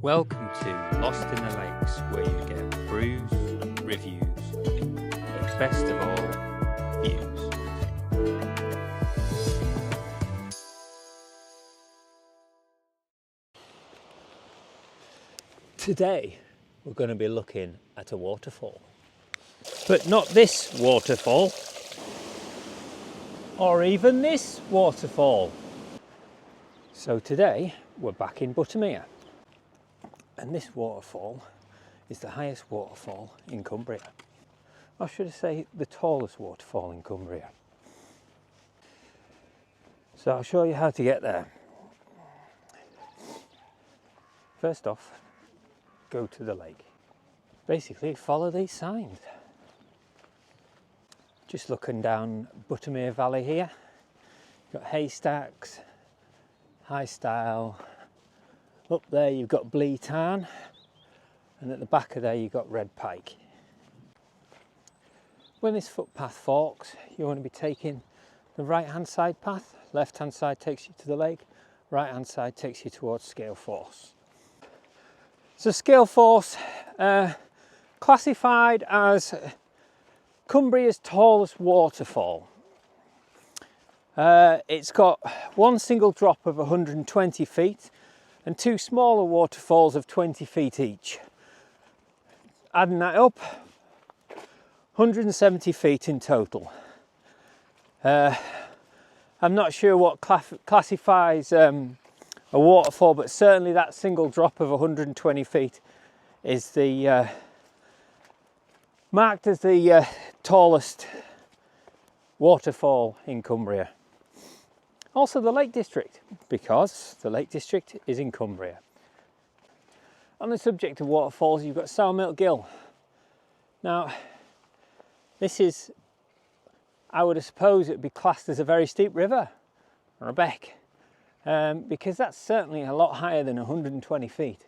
Welcome to Lost in the Lakes, where you get brews, reviews, but best of all, views. Today we're going to be looking at a waterfall. But not this waterfall, or even this waterfall. So today we're back in Buttermere. And this waterfall is the highest waterfall in Cumbria. Or should I say the tallest waterfall in Cumbria. So I'll show you how to get there. First off, go to the lake. Basically follow these signs. Just looking down Buttermere Valley here. You've got haystacks, high style. Up there you've got Blee Tarn, and at the back of there you've got red pike. When this footpath forks, you want to be taking the right hand side path. Left hand side takes you to the lake, right hand side takes you towards Scale Force. So Scale Force, classified as Cumbria's tallest waterfall. It's got one single drop of 120 feet and two smaller waterfalls of 20 feet each. Adding that up, 170 feet in total. I'm not sure what classifies a waterfall, but certainly that single drop of 120 feet is the marked as the tallest waterfall in Cumbria. Also the Lake District, because the Lake District is in Cumbria. On the subject of waterfalls, you've got Sourmilk Gill. Now, this is, I would suppose it would be classed as a very steep river, or a beck, because that's certainly a lot higher than 120 feet.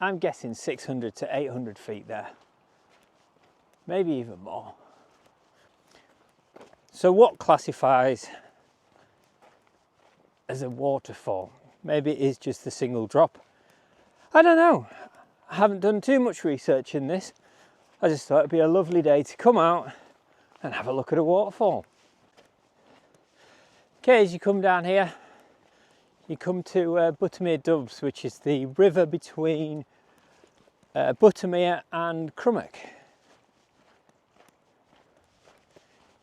I'm guessing 600 to 800 feet there, maybe even more. So what classifies as a waterfall? Maybe it is just the single drop. I don't know. I haven't done too much research in this. I just thought it'd be a lovely day to come out and have a look at a waterfall. Okay, as you come down here, you come to Buttermere Dubs, which is the river between Buttermere and Crummock.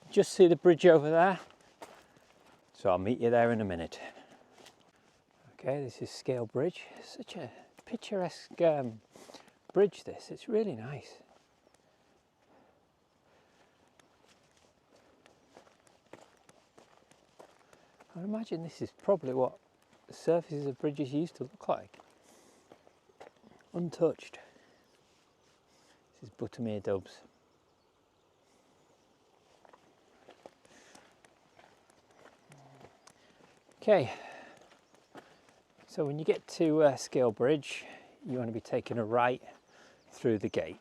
Just see the bridge over there. So I'll meet you there in a minute. Okay, this is Scale Bridge. Such a picturesque bridge this, it's really nice. I imagine this is probably what the surfaces of bridges used to look like. Untouched. This is Buttermere Dubs. Okay, so when you get to Scale Bridge, you want to be taking a right through the gate.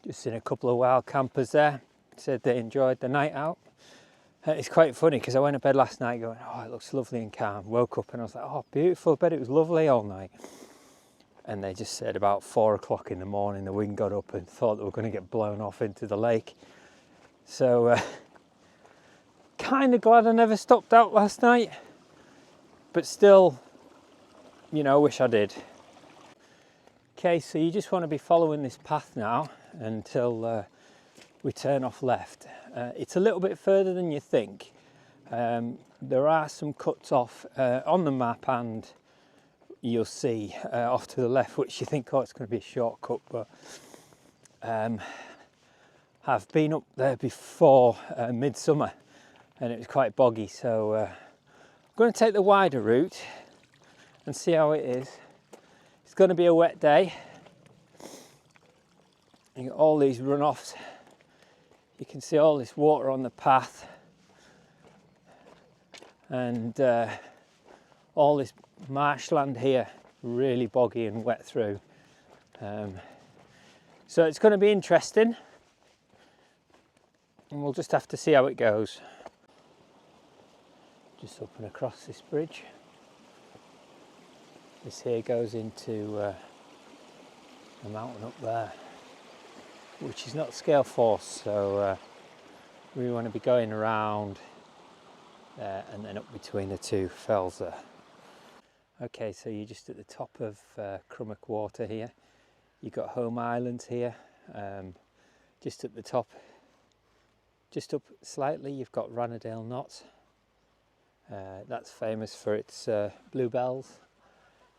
Just seen a couple of wild campers there. Said they enjoyed the night out. It's quite funny because I went to bed last night going, oh, it looks lovely and calm. Woke up and I was like, oh, beautiful. I bet it was lovely all night. And they just said about 4 o'clock in the morning, the wind got up and thought they were going to get blown off into the lake. So kind of glad I never stopped out last night, but still, you know, wish I did. Okay, so you just want to be following this path now until we turn off left. It's a little bit further than you think. There are some cuts off on the map, and you'll see off to the left, which you think, oh, it's going to be a shortcut, but I've been up there before midsummer and it was quite boggy, so I'm going to take the wider route and see how it is. It's going to be a wet day. You got all these runoffs. You can see all this water on the path. and all this marshland here really boggy and wet through. So it's going to be interesting, and we'll just have to see how it goes. Just up and across this bridge. This here goes into the mountain up there, which is not scale force, so we want to be going around and then up between the two fells there. Okay, so you're just at the top of Crummock Water here. You've got Home Island here, just at the top, just up slightly you've got Ranadale Knot. That's famous for its bluebells.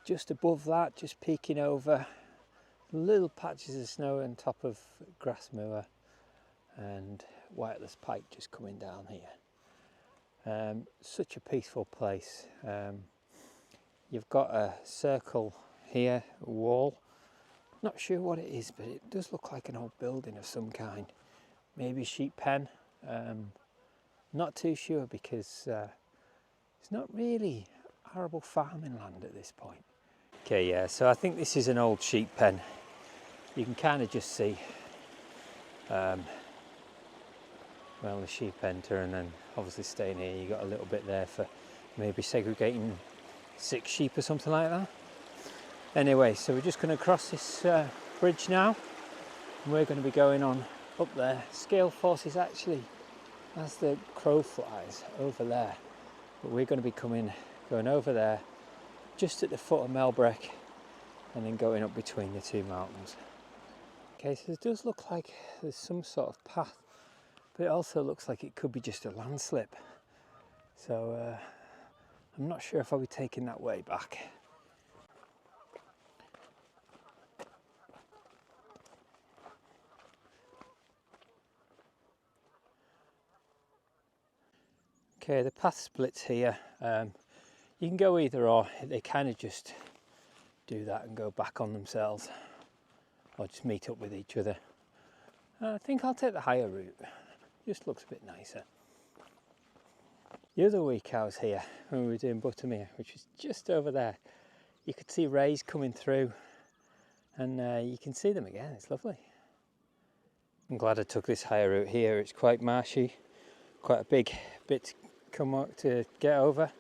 Just above that, just peeking over, little patches of snow on top of Grassmoor, and Wireless Pike just coming down here. Such a peaceful place. You've got a circle here, a wall. Not sure what it is, but it does look like an old building of some kind. Maybe a sheep pen. Not too sure, because it's not really arable farming land at this point. Okay, yeah, so I think this is an old sheep pen. You can kind of just see well, the sheep enter, and then obviously staying here you got a little bit there for maybe segregating 6 sheep or something like that. Anyway, so we're just going to cross this bridge now, and we're going to be going on up there. Scale force is actually, as the crow flies, over there, but we're going to be going over there just at the foot of Melbreck, and then going up between the two mountains. Okay, so it does look like there's some sort of path, but it also looks like it could be just a landslip. So I'm not sure if I'll be taking that way back. Okay, the path splits here. You can go either or. They kind of just do that and go back on themselves, or just meet up with each other. I think I'll take the higher route. Just looks a bit nicer. The other week I was here when we were doing Buttermere, which was just over there. You could see rays coming through, and you can see them again. It's lovely. I'm glad I took this higher route here. It's quite marshy, quite a big bit to come up to get over.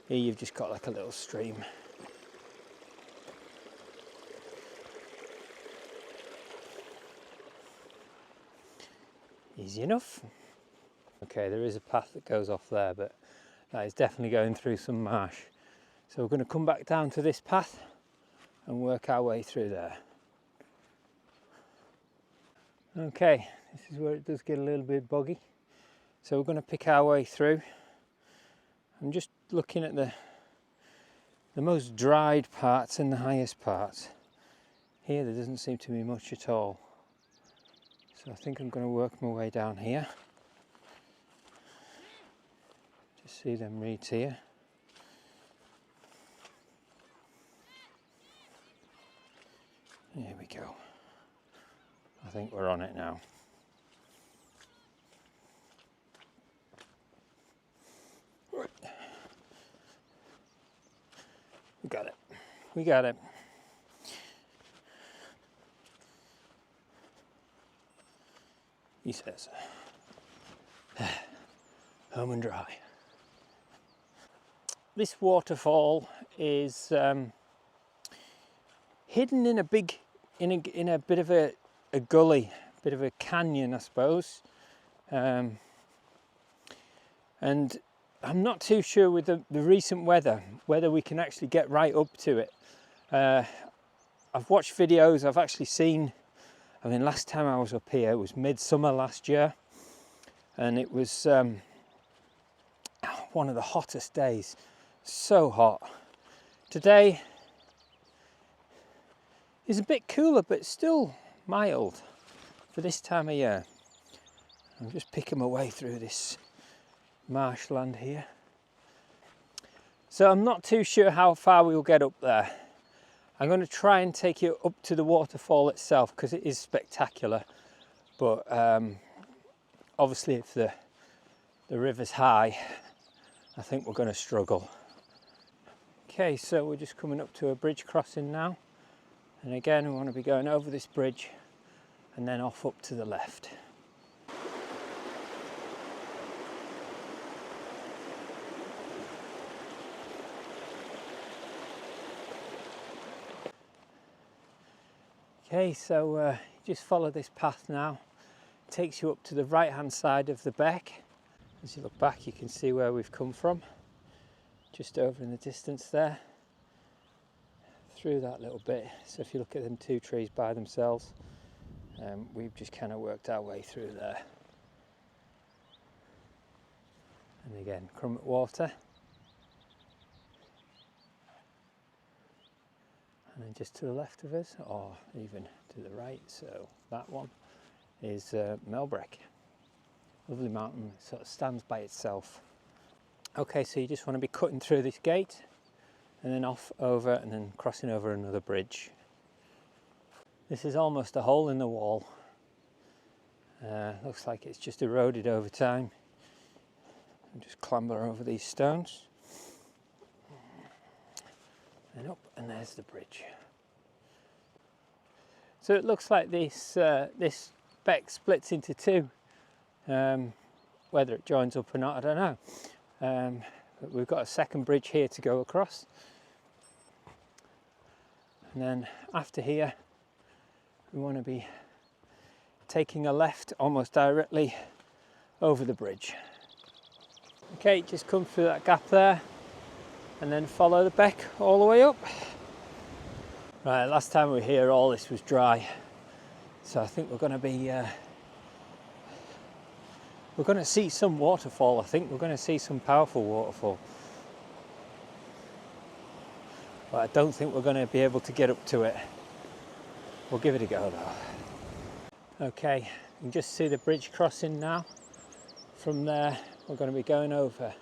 Here you've just got like a little stream. Easy enough. Okay, there is a path that goes off there, but that is definitely going through some marsh. So we're going to come back down to this path and work our way through there. Okay, this is where it does get a little bit boggy. So we're going to pick our way through. I'm just looking at the most dried parts and the highest parts. Here there doesn't seem to be much at all. So I think I'm going to work my way down here. Just see them reeds here. There we go. I think we're on it now. We got it. We got it. He says, home and dry. This waterfall is hidden in a bit of a gully, a bit of a canyon, I suppose. And I'm not too sure with the recent weather whether we can actually get right up to it. I've watched videos, I've actually seen, I mean, last time I was up here, it was midsummer last year, and it was one of the hottest days. So hot. Today is a bit cooler, but still mild for this time of year. I'm just picking my way through this marshland here. So I'm not too sure how far we'll get up there. I'm going to try and take you up to the waterfall itself because it is spectacular, but obviously if the river's high I think we're going to struggle. Okay, so we're just coming up to a bridge crossing now, and again we want to be going over this bridge and then off up to the left. Okay, so just follow this path now. It takes you up to the right hand side of the beck. As you look back, you can see where we've come from, just over in the distance there, through that little bit. So if you look at them two trees by themselves, we've just kind of worked our way through there. And again, Crummet Water. And then just to the left of us, or even to the right, so that one is Melbreck. Lovely mountain, it sort of stands by itself. Okay, so you just want to be cutting through this gate and then off over and then crossing over another bridge. This is almost a hole in the wall. Looks like it's just eroded over time. And just clamber over these stones. And up, and there's the bridge. So it looks like this beck splits into two. Whether it joins up or not, I don't know. But we've got a second bridge here to go across. And then after here, we want to be taking a left almost directly over the bridge. Okay, just come through that gap there and then follow the beck all the way up. Right, last time we were here all this was dry, so I think we're going to see some waterfall. I think we're going to see some powerful waterfall, but I don't think we're going to be able to get up to it. We'll give it a go though. Okay, you can just see the bridge crossing now. From there we're going to be going over,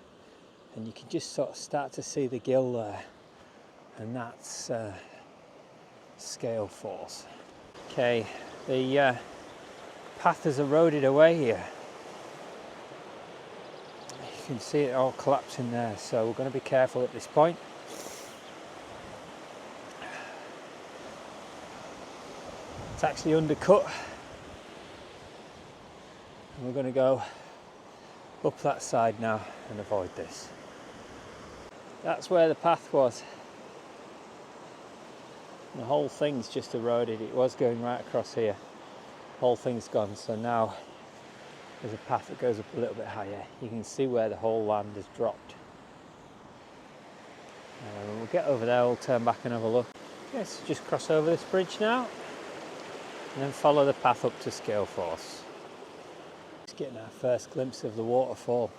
and you can just sort of start to see the gill there, and that's Scale Falls. Okay, the path has eroded away here. You can see it all collapsing there, so we're going to be careful at this point. It's actually undercut, and we're going to go up that side now and avoid this. That's where the path was. The whole thing's just eroded. It was going right across here. The whole thing's gone, so now there's a path that goes up a little bit higher. You can see where the whole land has dropped. We'll get over there, we'll turn back and have a look. Okay, so just cross over this bridge now and then follow the path up to Scale Falls. Just getting our first glimpse of the waterfall.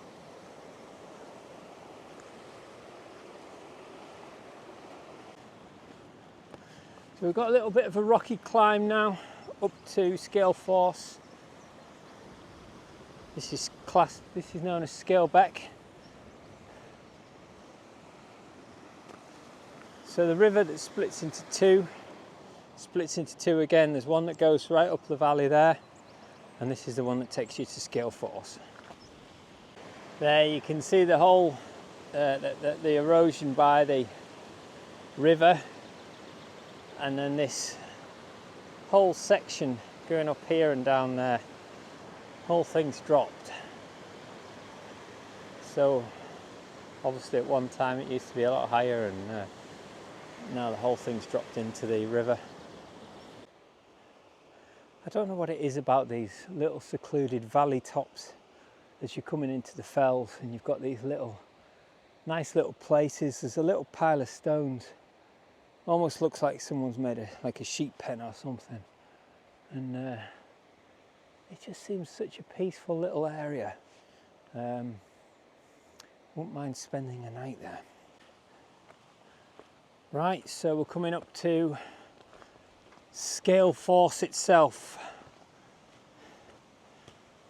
So we've got a little bit of a rocky climb now up to Scale Falls. This is known as Scale Beck. So the river that splits into two again. There's one that goes right up the valley there, and this is the one that takes you to Scale Falls. There you can see the whole the erosion by the river, and then this whole section going up here and down there. Whole thing's dropped. So obviously at one time it used to be a lot higher, and now the whole thing's dropped into the river. I don't know what it is about these little secluded valley tops as you're coming into the fells, and you've got these nice little places. There's a little pile of stones. Almost looks like someone's made a sheep pen or something. And it just seems such a peaceful little area. Wouldn't mind spending a night there. Right, so we're coming up to Scale Falls itself.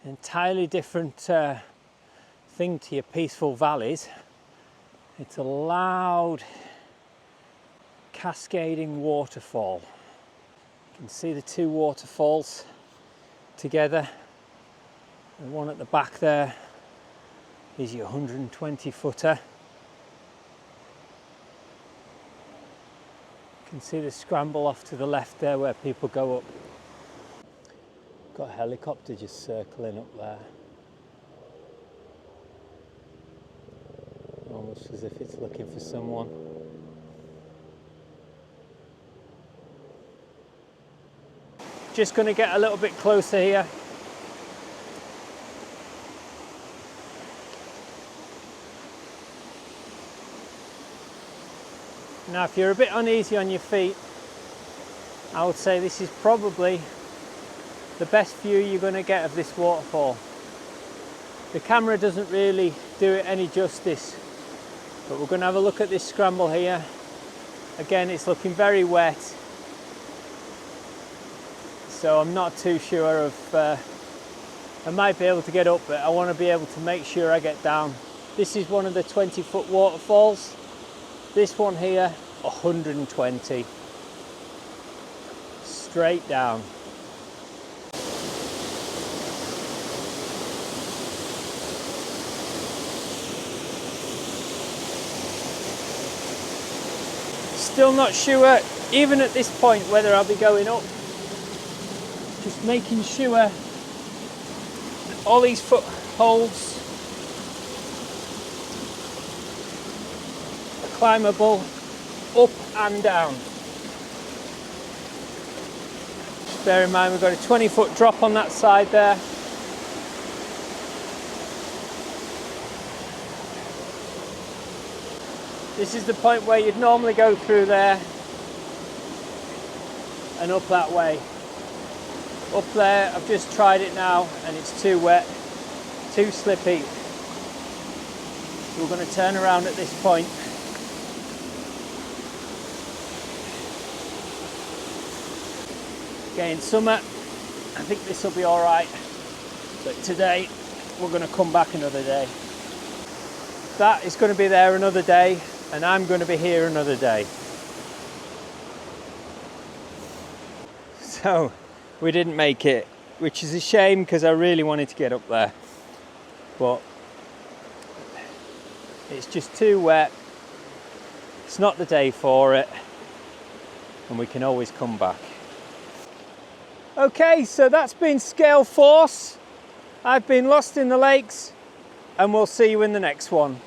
Entirely different thing to your peaceful valleys. It's a loud, cascading waterfall. You can see the two waterfalls together. The one at the back there Here's your 120 footer. You can see the scramble off to the left there where people go up. Got a helicopter just circling up there. Almost as if it's looking for someone. Just going to get a little bit closer here. Now if you're a bit uneasy on your feet, I would say this is probably the best view you're going to get of this waterfall. The camera doesn't really do it any justice, but we're going to have a look at this scramble here. Again, it's looking very wet, so I'm not too sure of I might be able to get up, but I want to be able to make sure I get down. This is one of the 20-foot waterfalls. This one here, 120. Straight down. Still not sure, even at this point, whether I'll be going up. Just making sure all these footholds are climbable up and down. Just bear in mind we've got a 20-foot drop on that side there. This is the point where you'd normally go through there and up that way. Up there, I've just tried it now and it's too wet, too slippy. So we're going to turn around at this point. Okay, in summer, I think this will be all right, but today we're going to come back another day. That is going to be there another day, and I'm going to be here another day. So we didn't make it, which is a shame because I really wanted to get up there, but it's just too wet. It's not the day for it, and we can always come back. Okay, so that's been Scale Force. I've been Lost in the Lakes, and we'll see you in the next one.